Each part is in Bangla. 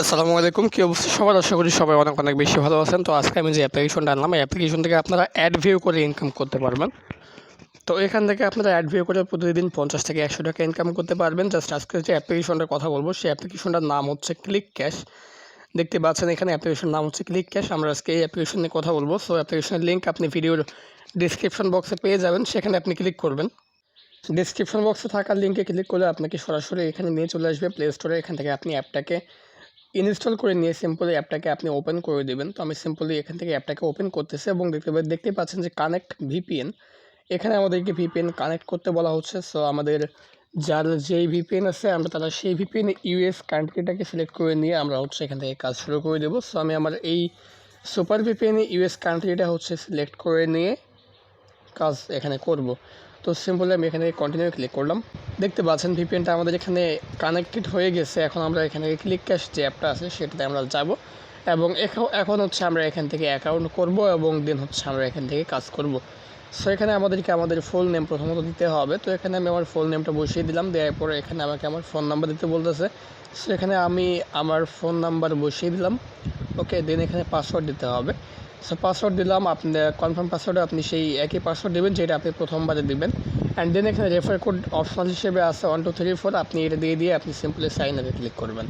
আসসালামু আলাইকুম। কি অবস্থা সবার? আশা করি সবাই অনেক অনেক বেশি ভালো আছেন। তো আজকে আমি যে অ্যাপ্লিকেশনটা আনলাম, এই অ্যাপ্লিকেশন থেকে আপনারা অ্যাড ভিউ করে ইনকাম করতে পারবেন। তো এখান থেকে আপনারা অ্যাড ভিউ করে প্রতিদিন 50 থেকে 100 টাকা ইনকাম করতে পারবেন। জাস্ট আজকে যে অ্যাপ্লিকেশনটার কথা বলবো, সেই অ্যাপ্লিকেশনটার নাম হচ্ছে ক্লিক ক্যাশ। দেখতে পাচ্ছেন এখানে অ্যাপ্লিকেশনের নাম হচ্ছে ক্লিক ক্যাশ। আমরা আজকে এই অ্যাপ্লিকেশন নিয়ে কথা বলবো। সো অ্যাপ্লিকেশনের লিঙ্ক আপনি ভিডিওর ডিসক্রিপশন বক্সে পেয়ে যাবেন, সেখানে আপনি ক্লিক করবেন। ডিসক্রিপশন বক্সে থাকা লিঙ্কে ক্লিক করলে আপনাকে সরাসরি এখানে নিয়ে চলে আসবে প্লে স্টোরে। এখান থেকে আপনি অ্যাপটাকে ইনস্টল করে নিয়ে সিম্পলি অ্যাপটাকে আপনি ওপেন করে দেবেন। তো আমি সিম্পলি এখান থেকে অ্যাপটাকে ওপেন করতেছি এবং দেখতে পাচ্ছেন যে কানেক্ট ভিপিএন। এখানে আমাদেরকে ভিপিএন কানেক্ট করতে বলা হচ্ছে। সো আমাদের যার যেই ভিপিএন আছে আমরা তারা সেই ভিপিএন ইউএস কান্ট্রিটাকে সিলেক্ট করে নিয়ে আমরা হচ্ছে এখান থেকে কাজ শুরু করে দেবো। সো আমি আমার এই সুপার ভিপিএন ইউএস কান্ট্রিটা হচ্ছে সিলেক্ট করে নিয়ে কাজ এখানে করব। তো সিম্পলি আমি এখানে কন্টিনিউ ক্লিক করলাম। দেখতে পাচ্ছেন ভিপিএনটা আমাদের এখানে কানেক্টেড হয়ে গেছে। এখন আমরা এখানে ক্লিক ক্যাশ যে অ্যাপটা আছে সেটাতে আমরা যাব এবং এখন হচ্ছে আমরা এখান থেকে অ্যাকাউন্ট করব এবং দেন হচ্ছে আমরা এখান থেকে কাজ করব। সো এখানে আমাদেরকে আমাদের ফুল নেম প্রথমত দিতে হবে। তো এখানে আমি আমার ফুল নেমটা বসিয়ে দিলাম, দেওয়ার পরে এখানে আমাকে আমার ফোন নাম্বার দিতে বলতেছে। সো এখানে আমি আমার ফোন নাম্বার বসিয়ে দিলাম। ওকে, দেন এখানে পাসওয়ার্ড দিতে হবে। সো পাসওয়ার্ড দিলাম। আপনি কনফার্ম পাসওয়ার্ডে আপনি সেই একই পাসওয়ার্ড দেবেন যেটা আপনি প্রথমবারে দেবেন। অ্যান্ড দেন এখানে রেফার কোড অপশনাল হিসেবে আছে 1 2 3 4। আপনি এটা দিয়ে আপনি সিম্পলি সাইন আপে ক্লিক করবেন।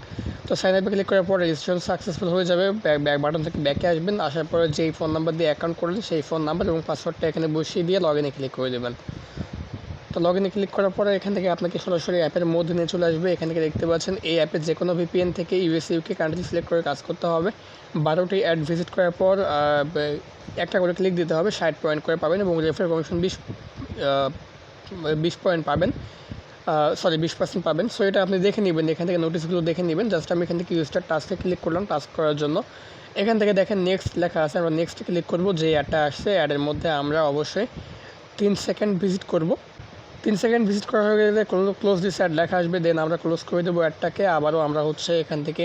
তো সাইন আপে ক্লিক করার পর রেজিস্ট্রেশন সাকসেসফুল হয়ে যাবে। ব্যাক বাটন থেকে ব্যাকে আসবেন, আসার পরে যেই ফোন নাম্বার দিয়ে অ্যাকাউন্ট করলেন সেই ফোন নাম্বার এবং পাসওয়ার্ডটা এখানে বসিয়ে দিয়ে লগ ইনে ক্লিক করে দেবেন। তো লগ ইনে ক্লিক করার পরে এখান থেকে আপনাকে সরাসরি অ্যাপের মধ্যে নিয়ে চলে আসবে। এখান থেকে দেখতে পাচ্ছেন এই অ্যাপের যে কোনো ভিপিএন থেকে ইউএস ইউকে কান্ট্রি সিলেক্ট করে কাজ করতে হবে। 12টি অ্যাড ভিজিট করার পর একটা করে ক্লিক দিতে হবে। 60 পয়েন্ট করে পাবেন এবং রেফার কমিশন 20 পয়েন্ট পাবেন। 20% পাবেন। সো এটা আপনি দেখে নেবেন, এখান থেকে নোটিশগুলো দেখে নেবেন। জাস্ট আমি এখান থেকে ইউস্টার টাস্কে ক্লিক করলাম টাস্ক করার জন্য। এখান থেকে দেখেন নেক্সট লেখা আছে, আমরা নেক্সটে ক্লিক করব। যে অ্যাডটা আসছে অ্যাডের মধ্যে আমরা অবশ্যই 3 সেকেন্ড ভিজিট করব। 3 সেকেন্ড ভিজিট করা হয়ে গেলে ক্লোজ দিস অ্যাড লেখা আসবে, দেন আমরা ক্লোজ করে দেবো অ্যাডটাকে। আবারও আমরা হচ্ছে এখান থেকে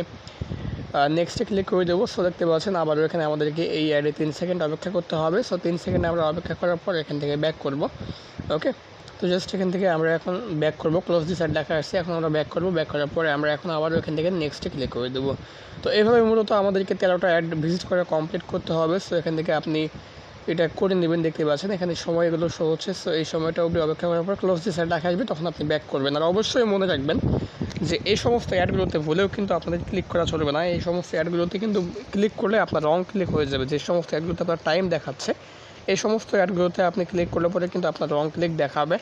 নেক্সটে ক্লিক করে দেবো। সো দেখতে পাচ্ছেন আবারও এখানে আমাদেরকে এই অ্যাডে 3 সেকেন্ড অপেক্ষা করতে হবে। সো 3 সেকেন্ড আমরা অপেক্ষা করার পর এখান থেকে ব্যাক করব। ওকে, তো জাস্ট এখান থেকে আমরা এখন ব্যাক করব। ক্লোজ দিস অ্যাড লেখা আসছে, এখন আমরা ব্যাক করব। ব্যাক করার পরে আমরা এখন আবারও এখান থেকে নেক্সটে ক্লিক করে দেবো। তো এইভাবে মূলত আমাদেরকে 13টা অ্যাড ভিজিট করে কমপ্লিট করতে হবে। সো এখান থেকে আপনি এটা করে নেবেন। দেখতে পাচ্ছেন এখানে সময়গুলো শো হচ্ছে। সো এই সময়টা অবধি অপেক্ষা করার পর ক্লোজ দিস অ্যাড লেখা আসবে, তখন আপনি ব্যাক করবেন। আর অবশ্যই মনে রাখবেন যে এই সমস্ত অ্যাডগুলোতে ভুলেও কিন্তু আপনাদের ক্লিক করা চলবে না। এই সমস্ত অ্যাডগুলোতে কিন্তু ক্লিক করলে আপনার রং ক্লিক হয়ে যাবে। যে সমস্ত অ্যাডগুলোতে আপনার টাইম দেখাচ্ছে, এই সমস্ত অ্যাডগুলোতে আপনি ক্লিক করলে পরে কিন্তু আপনার রং ক্লিক দেখাবে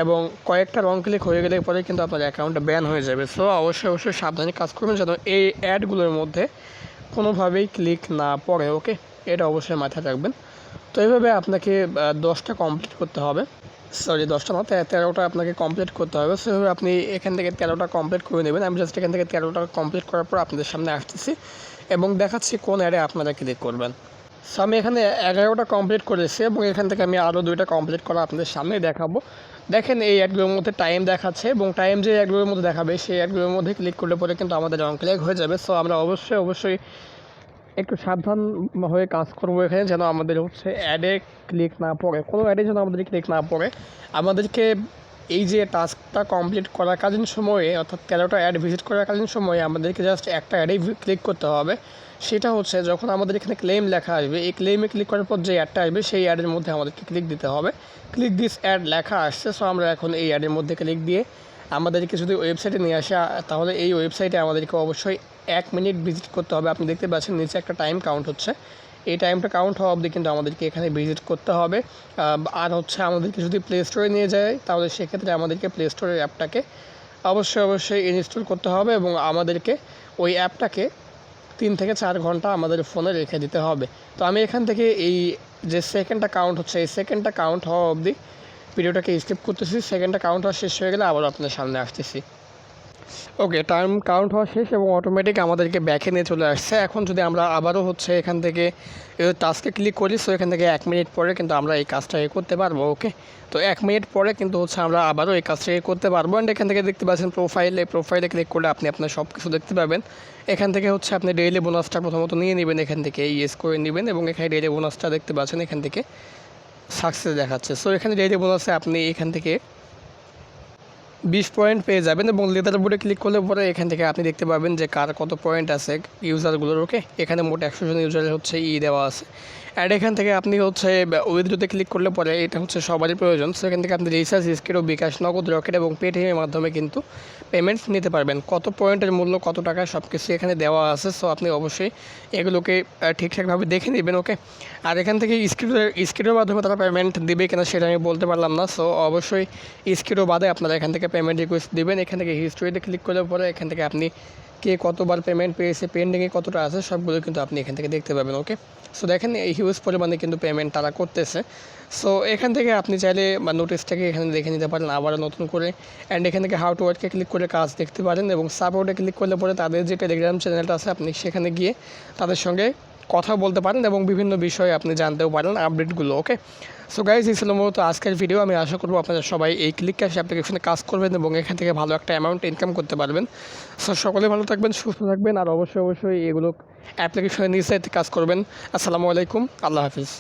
এবং কয়েকটা রং ক্লিক হয়ে গেলে পরে কিন্তু আপনার অ্যাকাউন্টটা ব্যান হয়ে যাবে। সো অবশ্যই সাবধানে কাজ করবেন যেন এই অ্যাডগুলোর মধ্যে কোনোভাবেই ক্লিক না পড়ে। ওকে, এটা অবশ্যই মাথায় রাখবেন। তো এইভাবে আপনাকে 10টা কমপ্লিট করতে হবে। 10টা না, 13টা আপনাকে কমপ্লিট করতে হবে। সেভাবে আপনি এখান থেকে 13টা কমপ্লিট করে নেবেন। আমি জাস্ট এখান থেকে 13টা কমপ্লিট করার পর আপনাদের সামনে আসতেছি এবং দেখাচ্ছি কোন অ্যাডে আপনারা ক্লিক করবেন। সো আমি এখানে 11টা কমপ্লিট করেছি এবং এখান থেকে আমি আরও 2টা কমপ্লিট করা আপনাদের সামনে দেখাবো। দেখেন এই অ্যাডগুলোর মধ্যে টাইম দেখাচ্ছে এবং টাইম যে অ্যাডগুলোর মধ্যে দেখাবে সেই অ্যাডগুলোর মধ্যে ক্লিক করলে পরে কিন্তু আমাদের রং ক্লিক হয়ে যাবে। সো আমরা অবশ্যই একটু সাবধান হয়ে কাজ করবো এখানে, যেন আমাদের হচ্ছে অ্যাডে ক্লিক না পড়ে, কোনো অ্যাডে যেন আমাদের ক্লিক না পড়ে। আমাদেরকে এই যে টাস্কটা কমপ্লিট করাকালীন সময়ে, অর্থাৎ 13টা অ্যাড ভিজিট করাকালীন সময়ে আমাদেরকে জাস্ট একটা অ্যাডেই ক্লিক করতে হবে। সেটা হচ্ছে যখন আমাদের এখানে ক্লেম লেখা আসবে, এই ক্লেমে ক্লিক করার পর যে অ্যাডটা আসবে সেই অ্যাডের মধ্যে আমাদেরকে ক্লিক দিতে হবে। ক্লিক দিস অ্যাড লেখা আসছে। সো আমরা এখন এই অ্যাডের মধ্যে ক্লিক দিয়ে আমাদেরকে যদি ওয়েবসাইটে নিয়ে আসে, তাহলে এই ওয়েবসাইটে আমাদেরকে অবশ্যই 1 মিনিট ভিজিট করতে হবে। আপনি দেখতে পাচ্ছেন নিচে একটা টাইম কাউন্ট হচ্ছে, এই টাইমটা কাউন্ট হওয়া অবধি কিন্তু আমাদেরকে এখানে ভিজিট করতে হবে। আর হচ্ছে আমাদেরকে যদি প্লে স্টোরে নিয়ে যায় তাহলে সেক্ষেত্রে আমাদেরকে প্লে স্টোরের অ্যাপটাকে অবশ্যই ইনস্টল করতে হবে এবং আমাদেরকে ওই অ্যাপটাকে 3 থেকে 4 ঘন্টা আমাদের ফোনে রেখে দিতে হবে। তো আমি এখান থেকে এই যে সেকেন্ডটা কাউন্ট হচ্ছে, এই সেকেন্ডটা কাউন্ট হওয়া অবধি ভিডিওটাকে স্কিপ করতেছি। সেকেন্ডটা কাউন্ট হওয়া শেষ হয়ে গেলে আবার আপনাদের সামনে আসতেছি। ওকে, টাইম কাউন্ট হওয়া শেষ এবং অটোমেটিক আমাদেরকে ব্যাকে নিয়ে চলে আসছে। এখন যদি আমরা আবারও হচ্ছে এখান থেকে টাস্কে ক্লিক করি, সো এখান থেকে 1 মিনিট পরে কিন্তু আমরা এই কাজটা করতে পারবো। ওকে, তো 1 মিনিট পরে কিন্তু হচ্ছে আমরা আবারও এই কাজটা করতে পারবো। অ্যান্ড এখান থেকে দেখতে পাচ্ছেন প্রোফাইলে ক্লিক করলে আপনি আপনার সব কিছু দেখতে পাবেন। এখান থেকে হচ্ছে আপনি ডেইলি বোনাসটা প্রথমত নিয়ে নেবেন, এখান থেকে ইয়েস করে নেবেন এবং এখানে ডেইলি বোনাসটা দেখতে পাচ্ছেন এখান থেকে সাকসেস দেখাচ্ছে। সো এখানে ডেইলি বোনাসে আপনি এখান থেকে 20 পয়েন্ট পেয়ে যাবেন এবং লেদার বোর্ডে ক্লিক করলে পরে এখান থেকে আপনি দেখতে পাবেন যে কার কত পয়েন্ট আছে ইউজারগুলোর। ওকে, এখানে মোট 100 জন ইউজারের হচ্ছে দেওয়া আছে। অ্যান্ড এখান থেকে আপনি হচ্ছে উইথড্রোতে ক্লিক করলে পরে এটা হচ্ছে সবারই প্রয়োজন। সো এখান থেকে আপনি রিচার্জ, স্কিরো, বিকাশ, নগদ, রকেট এবং পেটিএমের মাধ্যমে কিন্তু পেমেন্ট নিতে পারবেন। কত পয়েন্টের মূল্য, কত টাকা, সব কিছু এখানে দেওয়া আছে। সো আপনি অবশ্যই এগুলোকে ঠিকঠাকভাবে দেখে নেবেন। ওকে, আর এখান থেকে স্কিরোর মাধ্যমে তারা পেমেন্ট দেবে কিনা সেটা আমি বলতে পারলাম না। সো অবশ্যই স্কিরো বাদে আপনারা এখান থেকে পেমেন্ট রিকোয়েস্ট দেবেন। এখান থেকে হিস্ট্রিতে ক্লিক করলে পরে এখান থেকে আপনি কে কতবার পেমেন্ট পেয়েছে, পেন্ডিংয়ে কতটা আছে, সবগুলো কিন্তু আপনি এখান থেকে দেখতে পাবেন। ওকে, সো দেখেন এই হিউজ পরিমাণে কিন্তু পেমেন্ট তারা করতেছে। সো এখান থেকে আপনি চাইলে বা নোটিশটাকে এখানে দেখে নিতে পারেন আবারও নতুন করে। অ্যান্ড এখান থেকে হাউ টু ওয়ার্ককে ক্লিক করে কাজ দেখতে পারেন এবং সাপোর্টে ক্লিক করলে পরে তাদের যে টেলিগ্রাম চ্যানেলটা আছে আপনি সেখানে গিয়ে তাদের সঙ্গে কথা বলতে পারেন এবং বিভিন্ন বিষয়ে আপনি জানতেও পারেন আপডেটগুলো। ওকে, সো গাইজ এই ছিল মূলত আজকের ভিডিও। আমি আশা করবো আপনারা সবাই এই ক্লিক ক্যাশ অ্যাপ্লিকেশনে কাজ করবেন এবং এখান থেকে ভালো একটা অ্যামাউন্ট ইনকাম করতে পারবেন। সো সকলে ভালো থাকবেন, সুস্থ থাকবেন আর অবশ্যই এগুলো অ্যাপ্লিকেশনের নিচে কাজ করবেন। আসসালামু আলাইকুম, আল্লাহ হাফিজ।